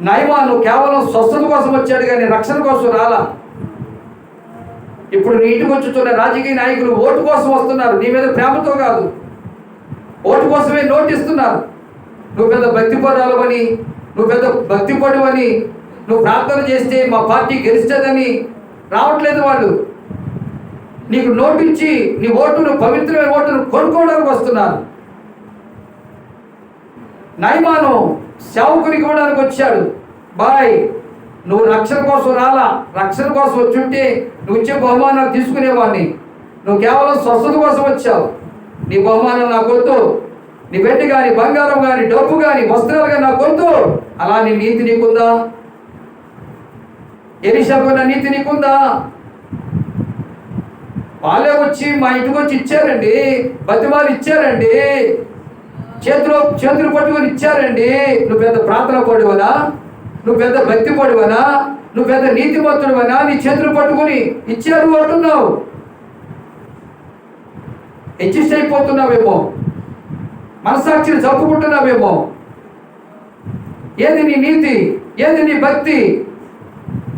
నయమాను కేవలం స్వస్థత కోసం వచ్చాడు కానీ రక్షణ కోసం రాలా. ఇప్పుడు నీ ఇంటికి వచ్చుతున్న రాజకీయ నాయకులు ఓటు కోసం వస్తున్నారు, నీ మీద ప్రేమతో కాదు. ఓటు కోసమే నోటిస్తున్నారు. నువ్వు పెద్ద భక్తిపరాలవని, నువ్వు పెద్ద భక్తిపడువని, నువ్వు ప్రార్థన చేస్తే మా పార్టీ గెలుస్తుందని రావట్లేదు వాళ్ళు. నీకు నోటించి నీ ఓటును, పవిత్రమైన ఓటును కొనుక్కోవడానికి వస్తున్నారు. నయమాను సేవకునికి ఇవ్వడానికి వచ్చాడు. బాయ్, నువ్వు రక్షణ కోసం రాలా. రక్షణ కోసం వచ్చుంటే నువ్వు ఇచ్చే బహుమానాలు తీసుకునేవాడిని. నువ్వు కేవలం స్వస్థత కోసం వచ్చావు. నీ బహుమానం నాకు వద్దు. నీ వెండి కానీ, బంగారం కానీ, డబ్బు కానీ, వస్త్రాలు కానీ నాకు వద్దు. అలా నీ నీతి నీకుందా? ఎలీషాకున్న నీతి నీకుందా? వాళ్ళే వచ్చి మా ఇంటికి వచ్చి ఇచ్చారండి, బతిమాలు ఇచ్చారండి, చేతులు పట్టుకొని ఇచ్చారండి. నువ్వు పెద్ద ప్రార్థన పడువనా? నువ్వు పెద్ద భక్తి పడువనా? నువ్వు పెద్ద నీతిమంతుడువనా? నీ చేతులు పట్టుకుని ఇచ్చారు అంటున్నావు. అడ్జస్ట్ అయిపోతున్నావేమో, మనసాక్షిని చంపుకుంటున్నావేమో. ఏది నీ నీతి? ఏది నీ భక్తి?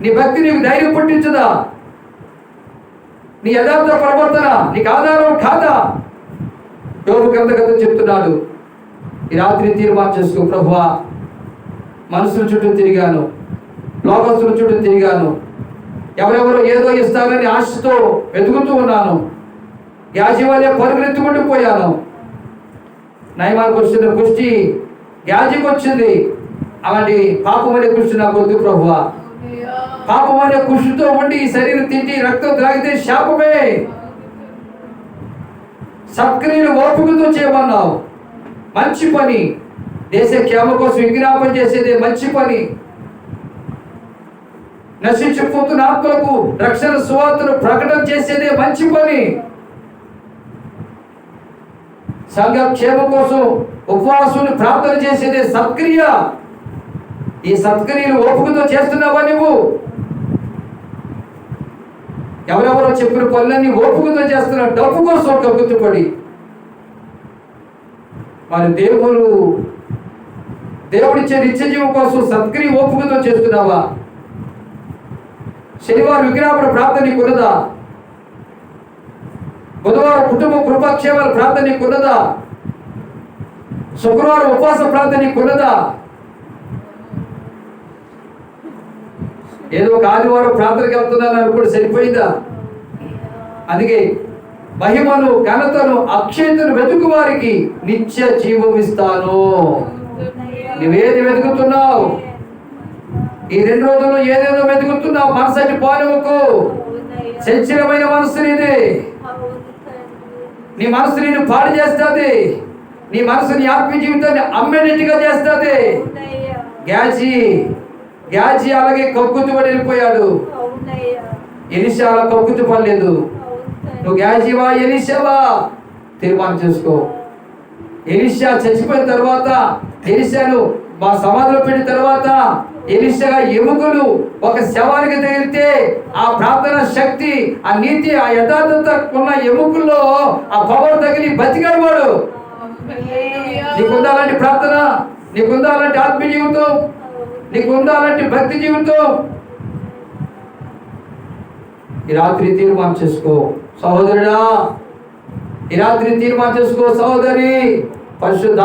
నీ భక్తి నీకు ధైర్యం పుట్టించదా? నీ యథార్థ ప్రవర్తన నీకు ఆధారం కాదా? యోబు గ్రంథకర్త చెప్తున్నాడు, ఈ రాత్రి తీర్మానం చేసుకో. ప్రభువా, మనుషుల చుట్టూ తిరిగాను, లోకస్తుల చుట్టూ తిరిగాను, ఎవరెవరో ఏదో ఇస్తారని ఆశతో వెతుకుతూ ఉన్నాను. యాజీవాలే పరుగులెత్తుకుంటూ పోయాను. నయమానికి వచ్చిన కుష్టి యాజీకి వచ్చింది. అలాంటి పాపం అనే కుష్టి నాకు వద్దు ప్రభువా. పాపం అనే కుష్టితో ఉండి ఈ శరీరం తింటి రక్తం త్రాగితే శాపమే. సత్క్రియలు ఓపికతో చేయమన్నావు, మంచి పని. దేశ క్షేమ కోసం విజ్ఞాపన చేసేదే మంచి పని. నశించిపోతున్న ఆత్మలకు రక్షణ సువార్తను ప్రకటన చేసేదే మంచి పని. సంఘ క్షేమ కోసం ఉపవాసుని ప్రార్థన చేసేదే సత్క్రియ. ఈ సత్క్రియలు ఓపికతో చేస్తున్నావా నువ్వు? ఎవరెవరో చెప్పిన పనులన్నీ ఓపికతో చేస్తున్నావు, డబ్బు కోసం కక్కుతుపడి. మరి దేవుడిచ్చే నిత్యజీవం కోసం సత్క్రియ ఓపికతో చేస్తున్నావా? శనివారం విజ్ఞాపన ప్రార్థన నీకున్నదా? బుధవారం కుటుంబ కృపాక్షేమాల ప్రార్థన నీకున్నదా? శుక్రవారం ఉపవాస ప్రార్థన నీకున్నదా? ఏదో ఒక ఆదివారం ప్రార్థనకి వెళ్తున్నాను అనుకుంటే సరిపోయిందా? అందుకే మహిమను, ఘనతను, అక్షయతను వెతుకు వారికి నిత్య జీవం ఇస్తాను. నువ్వేది వెతుకుతున్నావు? ఈ 2 రోజుల్లో ఏదేదో వెతుకుతున్నావు. మనసటి పోనివ్వకు. చంచలమైన మనసు నీది. నీ మనసు నేను పాడు చేస్తుంది. నీ మనసుని ఆత్మీయ జీవితాన్ని అమ్మేటట్టుగా చేస్తుంది. గ్యాజీ అలాగే కక్కుతుపడి వెళ్ళిపోయాడు. ఎలీషా అలా కక్కుతు పడలేదు. నువ్వు గ్యాజీవా ఎలీషావా? తీర్మానం చేసుకో. ఎలీషా చచ్చిపోయిన తర్వాత, ఎలీషాను మా సమాధిలో పెట్టిన తర్వాత, ఎలీషా ఎముకలు ఒక శవానికి తగిలితే ఆ ప్రార్థన శక్తి, ఆ నీతి, ఆ యథార్థత ఉన్న ఎముకల్లో ఆ పవర్ తగిలి బతికాడు వాడు. నీకుందా అలాంటి ప్రార్థన? నీకుందా అలాంటి ఆత్మీయ జీవితం? నీకుందా అలాంటి భక్తి జీవితం? ఈ రాత్రి తీర్మానం చేసుకో సహోదరుడా. ఈ రాత్రి తీర్మానం చేసుకో సహోదరి. పరిశుద్ధ